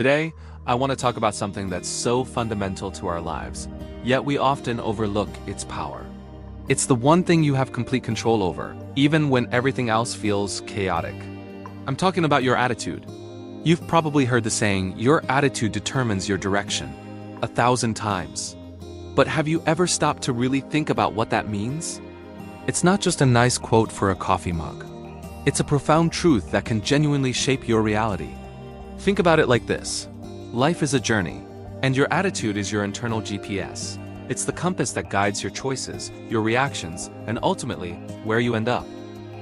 Today, I want to talk about something that's so fundamental to our lives, yet we often overlook its power. It's the one thing you have complete control over, even when everything else feels chaotic. I'm talking about your attitude. You've probably heard the saying, your attitude determines your direction, 1,000 times. But have you ever stopped to really think about what that means? It's not just a nice quote for a coffee mug. It's a profound truth that can genuinely shape your reality. Think about it like this. Life is a journey, and your attitude is your internal GPS. It's the compass that guides your choices, your reactions, and ultimately, where you end up.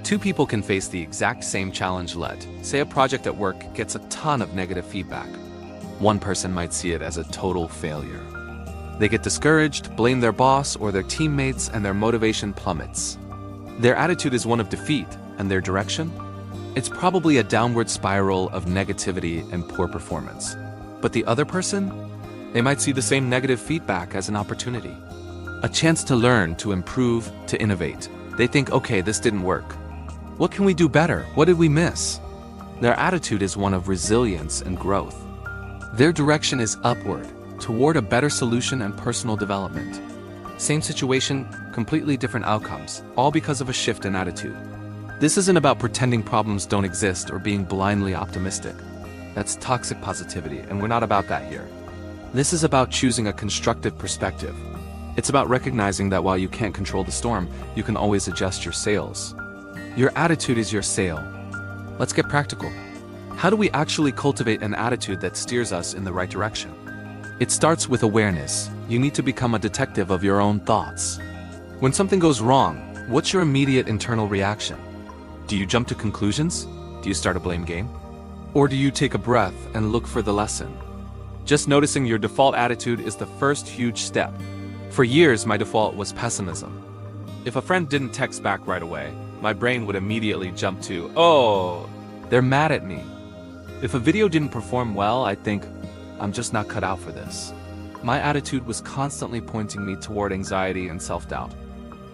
Two people can face the exact same challenge. Say a project at work gets a ton of negative feedback. One person might see it as a total failure. They get discouraged, blame their boss or their teammates, and their motivation plummets. Their attitude is one of defeat, and their direction? It's probably a downward spiral of negativity and poor performance. But the other person? They might see the same negative feedback as an opportunity. A chance to learn, to improve, to innovate. They think, okay, this didn't work. What can we do better? What did we miss? Their attitude is one of resilience and growth. Their direction is upward, toward a better solution and personal development. Same situation, completely different outcomes, all because of a shift in attitude. This isn't about pretending problems don't exist or being blindly optimistic. That's toxic positivity, and we're not about that here. This is about choosing a constructive perspective. It's about recognizing that while you can't control the storm, you can always adjust your sails. Your attitude is your sail. Let's get practical. How do we actually cultivate an attitude that steers us in the right direction? It starts with awareness. You need to become a detective of your own thoughts. When something goes wrong, what's your immediate internal reaction? Do you jump to conclusions? Do you start a blame game? Or do you take a breath and look for the lesson? Just noticing your default attitude is the first huge step. For years, my default was pessimism. If a friend didn't text back right away, my brain would immediately jump to, oh, they're mad at me. If a video didn't perform well, I'd think, I'm just not cut out for this. My attitude was constantly pointing me toward anxiety and self-doubt.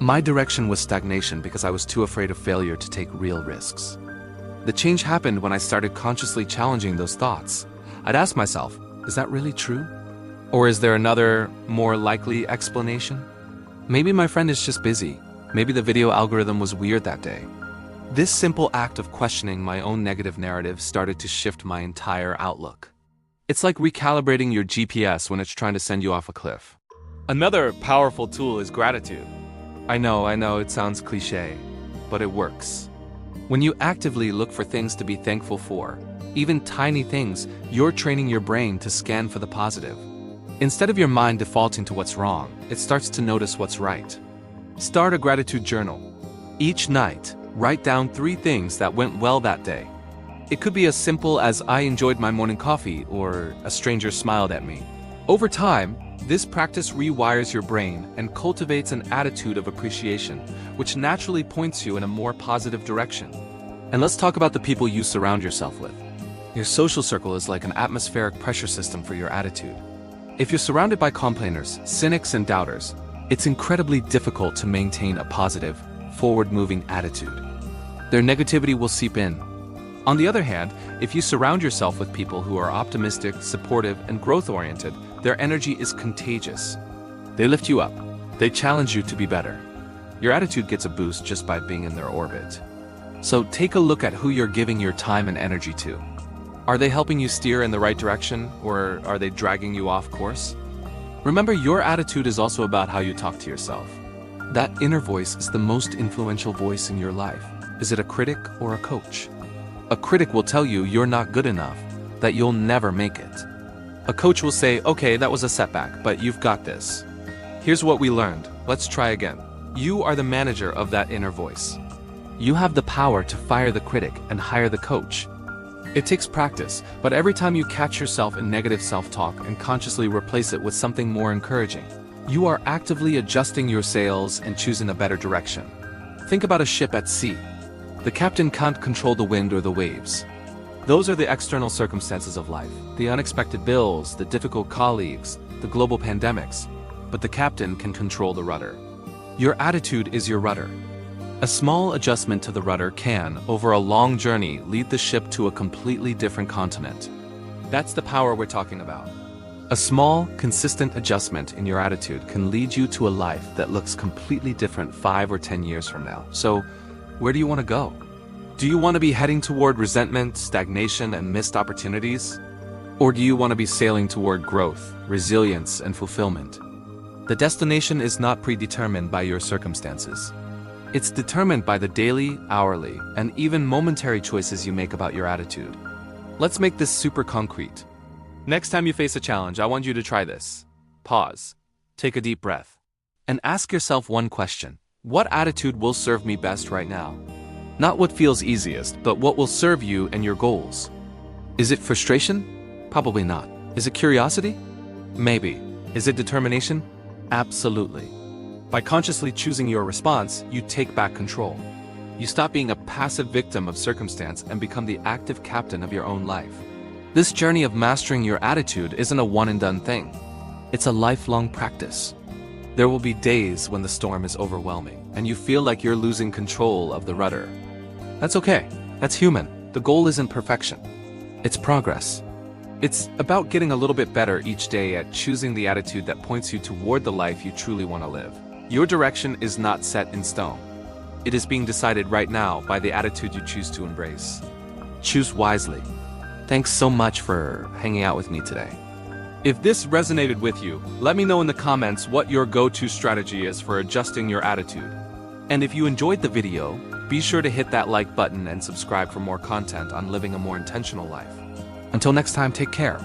My direction was stagnation because I was too afraid of failure to take real risks. The change happened when I started consciously challenging those thoughts. I'd ask myself, is that really true? Or is there another, more likely explanation? Maybe my friend is just busy. Maybe the video algorithm was weird that day. This simple act of questioning my own negative narrative started to shift my entire outlook. It's like recalibrating your GPS when it's trying to send you off a cliff. Another powerful tool is gratitude. I know, it sounds cliche, but it works. When you actively look for things to be thankful for, even tiny things, you're training your brain to scan for the positive. Instead of your mind defaulting to what's wrong, it starts to notice what's right. Start a gratitude journal. Each night, write down 3 things that went well that day. It could be as simple as I enjoyed my morning coffee or a stranger smiled at me. Over time, this practice rewires your brain and cultivates an attitude of appreciation, which naturally points you in a more positive direction. And let's talk about the people you surround yourself with. Your social circle is like an atmospheric pressure system for your attitude. If you're surrounded by complainers, cynics, and doubters, it's incredibly difficult to maintain a positive, forward-moving attitude. Their negativity will seep in. On the other hand, if you surround yourself with people who are optimistic, supportive, and growth-oriented, their energy is contagious. They lift you up. They challenge you to be better. Your attitude gets a boost just by being in their orbit. So take a look at who you're giving your time and energy to. Are they helping you steer in the right direction, or are they dragging you off course? Remember, your attitude is also about how you talk to yourself. That inner voice is the most influential voice in your life. Is it a critic or a coach? A critic will tell you you're not good enough, that you'll never make it. A coach will say, okay, that was a setback, but you've got this. Here's what we learned. Let's try again. You are the manager of that inner voice. You have the power to fire the critic and hire the coach. It takes practice, but every time you catch yourself in negative self-talk and consciously replace it with something more encouraging, you are actively adjusting your sails and choosing a better direction. Think about a ship at sea. The captain can't control the wind or the waves. Those are the external circumstances of life, the unexpected bills, the difficult colleagues, the global pandemics. But the captain can control the rudder. Your attitude is your rudder. A small adjustment to the rudder can, over a long journey, lead the ship to a completely different continent. That's the power we're talking about. A small, consistent adjustment in your attitude can lead you to a life that looks completely different 5 or 10 years from now. So, where do you want to go? Do you want to be heading toward resentment, stagnation, and missed opportunities? Or do you want to be sailing toward growth, resilience, and fulfillment? The destination is not predetermined by your circumstances. It's determined by the daily, hourly, and even momentary choices you make about your attitude. Let's make this super concrete. Next time you face a challenge, I want you to try this. Pause, take a deep breath, and ask yourself one question. What attitude will serve me best right now? Not what feels easiest, but what will serve you and your goals. Is it frustration? Probably not. Is it curiosity? Maybe. Is it determination? Absolutely. By consciously choosing your response, you take back control. You stop being a passive victim of circumstance and become the active captain of your own life. This journey of mastering your attitude isn't a one-and-done thing. It's a lifelong practice. There will be days when the storm is overwhelming, and you feel like you're losing control of the rudder. That's okay. That's human. The goal isn't perfection. It's progress. It's about getting a little bit better each day at choosing the attitude that points you toward the life you truly want to live. Your direction is not set in stone. It is being decided right now by the attitude you choose to embrace. Choose wisely. Thanks so much for hanging out with me today. If this resonated with you, let me know in the comments what your go-to strategy is for adjusting your attitude. And if you enjoyed the video, be sure to hit that like button and subscribe for more content on living a more intentional life. Until next time, take care.